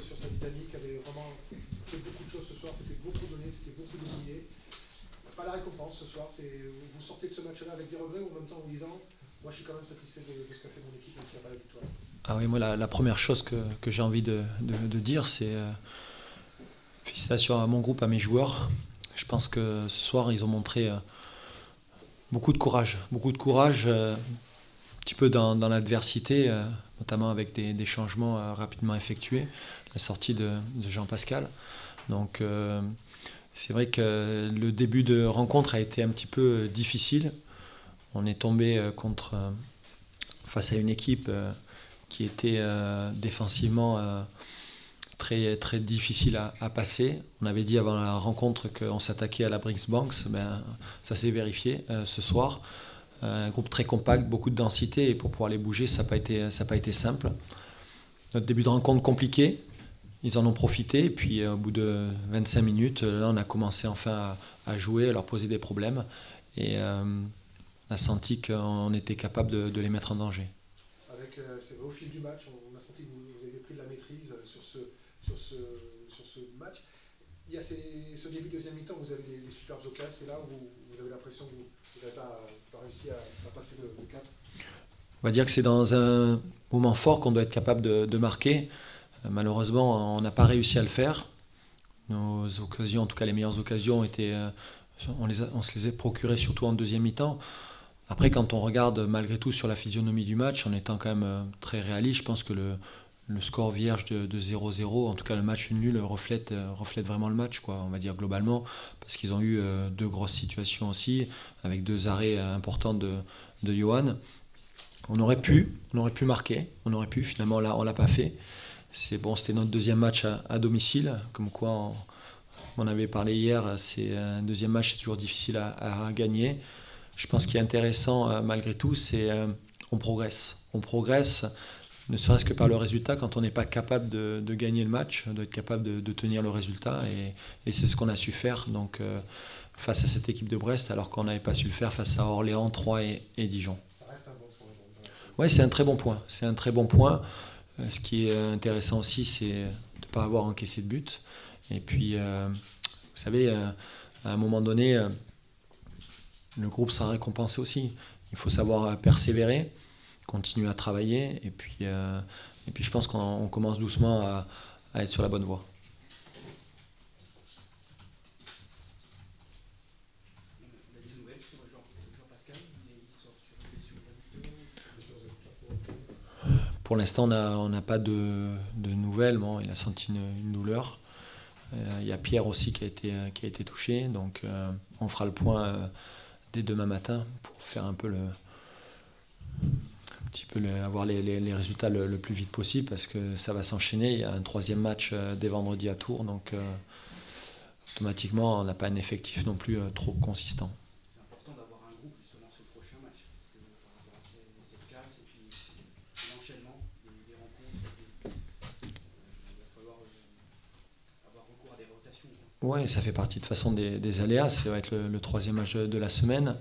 sur sa dynamique, avait vraiment fait beaucoup de choses ce soir, c'était beaucoup donné, c'était beaucoup dominé. Pas la récompense ce soir, vous sortez de ce match-là avec des regrets ou en même temps en vous disant moi je suis quand même satisfait de ce qu'a fait mon équipe même s'il n'y a pas la victoire. Ah oui, moi la première chose que j'ai envie de dire, c'est félicitations à mon groupe, à mes joueurs. Je pense que ce soir ils ont montré beaucoup de courage, un petit peu dans l'adversité, notamment avec des changements rapidement effectués, la sortie de Jean-Pascal. Donc c'est vrai que le début de rencontre a été un petit peu difficile. On est tombé face à une équipe qui était défensivement très, très difficile à passer. On avait dit avant la rencontre qu'on s'attaquait à la Brinks-Banks. Ça s'est vérifié ce soir. Un groupe très compact, beaucoup de densité, et pour pouvoir les bouger, ça n'a pas été simple. Notre début de rencontre compliqué. Ils en ont profité, et puis au bout de 25 minutes, là, on a commencé enfin à jouer, à leur poser des problèmes, et on a senti qu'on était capable de les mettre en danger. C'est vrai, au fil du match, on a senti que vous avez pris de la maîtrise sur ce match. Il y a ce début de deuxième mi-temps, vous avez des superbes occasions, c'est là où vous avez l'impression que vous n'avez pas réussi à passer le cap. On va dire que c'est dans un moment fort qu'on doit être capable de marquer. Malheureusement, on n'a pas réussi à le faire. Nos occasions, en tout cas les meilleures occasions, on se les a procurées surtout en deuxième mi-temps. Après, quand on regarde malgré tout sur la physionomie du match, en étant quand même très réaliste, je pense que le score vierge de 0-0, en tout cas le match nul, reflète vraiment le match, quoi, on va dire globalement, parce qu'ils ont eu deux grosses situations aussi, avec deux arrêts importants de Johan. On aurait pu marquer, finalement on l'a pas fait. C'était notre deuxième match à domicile, comme quoi on avait parlé hier, c'est un deuxième match, c'est toujours difficile à gagner. Je pense qu'il est intéressant malgré tout, c'est on progresse, ne serait-ce que par le résultat. Quand on n'est pas capable de gagner le match, on doit être capable de tenir le résultat, et c'est ce qu'on a su faire donc, face à cette équipe de Brest, alors qu'on n'avait pas su le faire face à Orléans, Troyes et Dijon. Ça reste un bon point. Oui, c'est un très bon point. Ce qui est intéressant aussi, c'est de ne pas avoir encaissé de but. Et puis, vous savez, à un moment donné, le groupe sera récompensé aussi. Il faut savoir persévérer, continuer à travailler. Et puis je pense qu'on commence doucement à être sur la bonne voie. Pour l'instant, on n'a pas de nouvelles. Bon, il a senti une douleur. Il y a Pierre aussi qui a été touché. Donc, on fera le point dès demain matin pour faire un peu avoir les résultats le plus vite possible, parce que ça va s'enchaîner. Il y a un troisième match dès vendredi à Tours. Donc, automatiquement, on n'a pas un effectif non plus trop consistant. Oui, ça fait partie de façon des aléas. Ça va être le troisième match de la semaine.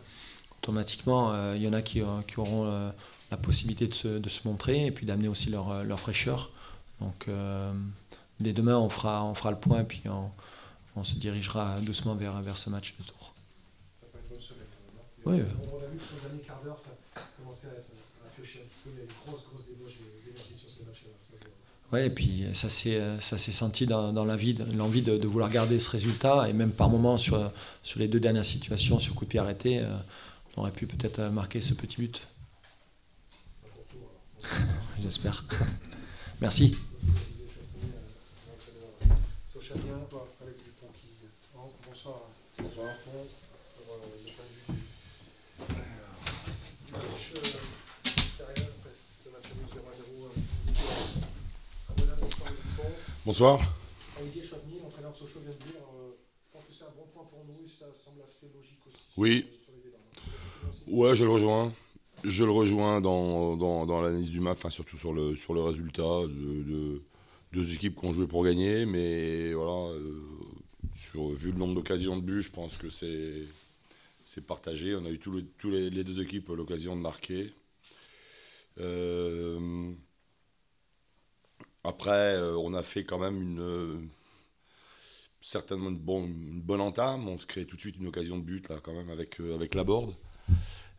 Automatiquement, il y en a qui auront la possibilité de se montrer, et puis d'amener aussi leur fraîcheur. Donc, dès demain, on fera le point, et puis on se dirigera doucement vers ce match de Tours. Ça peut être une bonne semaine quand même. Oui. On a vu que sur le dernier quart d'heure, ça commençait à piocher un petit peu. Il y a une grosse débauche d'énergie sur ces matchs-là. Oui, et puis ça s'est senti dans l'envie de vouloir garder ce résultat, et même par moments sur les deux dernières situations, sur coup de pied arrêté, on aurait pu peut-être marquer ce petit but. J'espère. Merci. Bonsoir. Bonsoir. Bonsoir. Olivier Chouavny, l'entraîneur de Sochaux, vient de dire je pense que c'est un bon point pour nous et ça semble assez logique aussi. Oui. Ouais, je le rejoins. Je le rejoins dans l'analyse du match, enfin surtout sur le résultat de deux équipes qui ont joué pour gagner, mais voilà, vu le nombre d'occasions de but, je pense que c'est partagé. On a eu les deux équipes l'occasion de marquer. Après, on a fait quand même certainement une bonne entame. On se crée tout de suite une occasion de but, là, quand même, avec Laborde.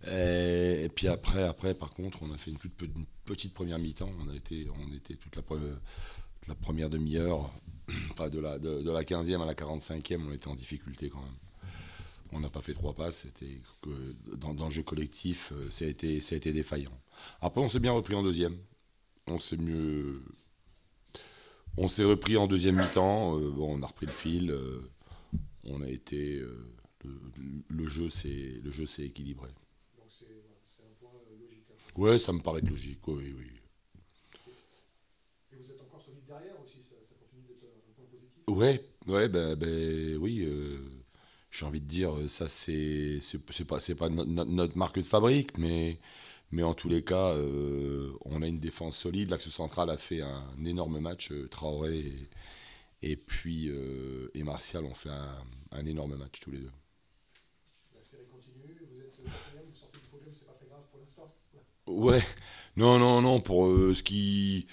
Et puis après, par contre, on a fait une petite première mi-temps. On était toute la première demi-heure, enfin de la 15e à la 45e, on était en difficulté quand même. On n'a pas fait 3 passes. C'était dans le jeu collectif, ça a été défaillant. Après, on s'est bien repris en deuxième. On s'est repris en deuxième mi-temps. Bon, on a repris le fil. On a été. Le jeu s'est équilibré. Donc c'est un point logique. Hein. Ouais, ça me paraît logique. Oui, oui. Et vous êtes encore solide derrière aussi. Ça continue d'être un point positif. Ouais, oui. J'ai envie de dire, ça c'est pas notre marque de fabrique, mais en tous les cas, on a une défense solide. L'axe central a fait un énorme match. Traoré et Martial ont fait un énorme match tous les deux. La série continue, vous êtes quatrième, vous sortez du podium, c'est pas très grave pour l'instant. Ouais, non, pour ce qui.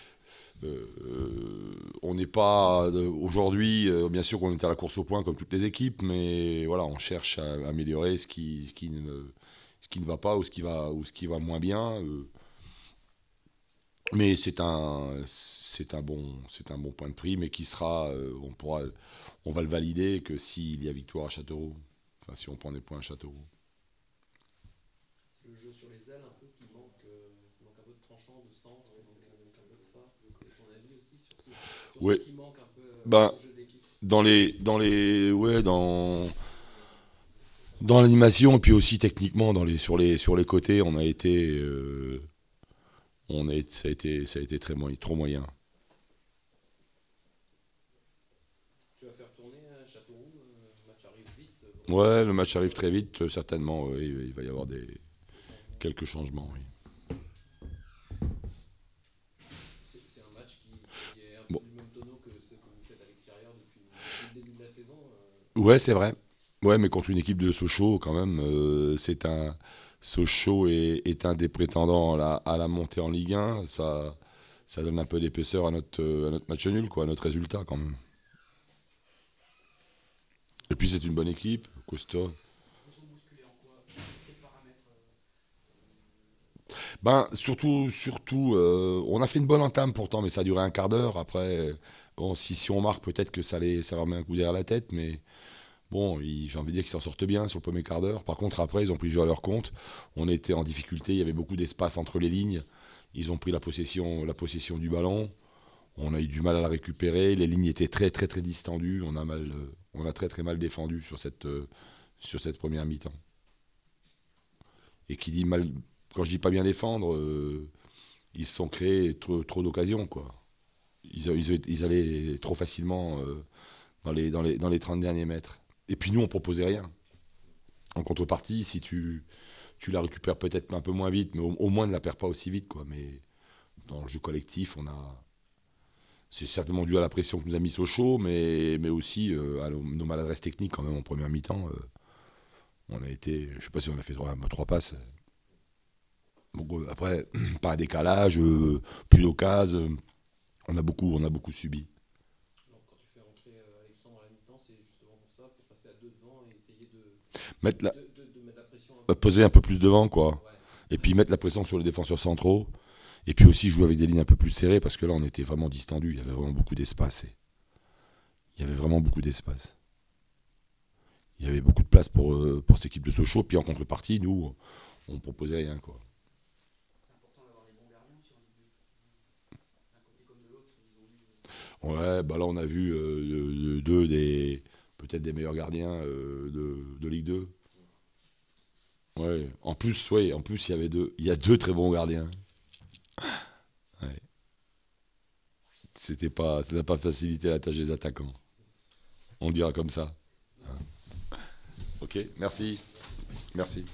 On n'est pas. Aujourd'hui, bien sûr qu'on est à la course au point comme toutes les équipes, mais voilà, on cherche à améliorer ce qui ne va pas ou ce qui va moins bien. Mais c'est un bon point de prix, mais qui sera. On va le valider que s'il y a victoire à Châteauroux. Enfin, si on prend des points à Châteauroux. Le jeu sur les ailes, un peu, qui manque un peu de tranchant, de centre, il manque un peu de ça. Ton avis aussi sur Ouais. ce qui manque un peu Ben, au jeu de l'équipe. Dans l'animation et puis aussi techniquement sur les côtés, ça a été trop moyen. Tu vas faire tourner Châteauroux, le match arrive vite. Ouais, le match arrive très vite, certainement. Ouais, il va y avoir quelques changements. Oui. C'est un match qui est un peu Bon. du même tonneau que ce que vous faites à l'extérieur depuis le début de la saison. Ouais, c'est vrai. Ouais, mais contre une équipe de Sochaux, quand même, Sochaux est un des prétendants à la montée en Ligue 1. Ça donne un peu d'épaisseur à notre match nul, quoi, à notre résultat, quand même. Et puis c'est une bonne équipe, costaud. Ils sont bousculés en quoi? Quels paramètres Ben, surtout, on a fait une bonne entame pourtant, mais ça a duré un quart d'heure. Après, bon, si on marque, peut-être que ça leur met un coup derrière la tête, mais bon, j'ai envie de dire qu'ils s'en sortent bien sur le premier quart d'heure. Par contre, après, ils ont pris le jeu à leur compte. On était en difficulté, il y avait beaucoup d'espace entre les lignes. Ils ont pris la possession du ballon. On a eu du mal à la récupérer. Les lignes étaient très, très, très distendues. On a très, très mal défendu sur cette première mi-temps. Et qui dit mal, quand je dis pas bien défendre, ils se sont créés trop d'occasions, quoi. Ils allaient trop facilement dans les 30 derniers mètres. Et puis nous, on proposait rien. En contrepartie, si tu la récupères peut-être un peu moins vite, mais au moins ne la perds pas aussi vite, quoi. Mais dans le jeu collectif, c'est certainement dû à la pression que nous a mis Sochaux, mais aussi à nos maladresses techniques quand même en première mi-temps. On a été, je sais pas si on a fait 3 passes. Donc, après, pas un décalage, plus d'occasion. On a beaucoup subi. Donc, quand tu fais rentrer Alexandre à la mi-temps, c'est justement pour ça, pour passer à 2 devant et essayer de mettre la pression poser un peu plus devant, quoi. Ouais. Et puis mettre la pression sur les défenseurs centraux. Et puis aussi jouer avec des lignes un peu plus serrées, parce que là, on était vraiment distendus. Il y avait vraiment beaucoup d'espace. Il y avait vraiment beaucoup d'espace. Il y avait beaucoup de place pour cette équipe de Sochaux. Puis en contrepartie, nous, on proposait rien, quoi. C'est important d'avoir des bons gardiens sur Ligue 2. D'un côté comme de l'autre, ils ont eu. Ouais, bah là, on a vu peut-être des meilleurs gardiens de Ligue 2. Ouais. En plus, il y a 2 très bons gardiens. Ouais. Ça n'a pas facilité la tâche des attaquants. On le dira comme ça. Ok, merci. Merci.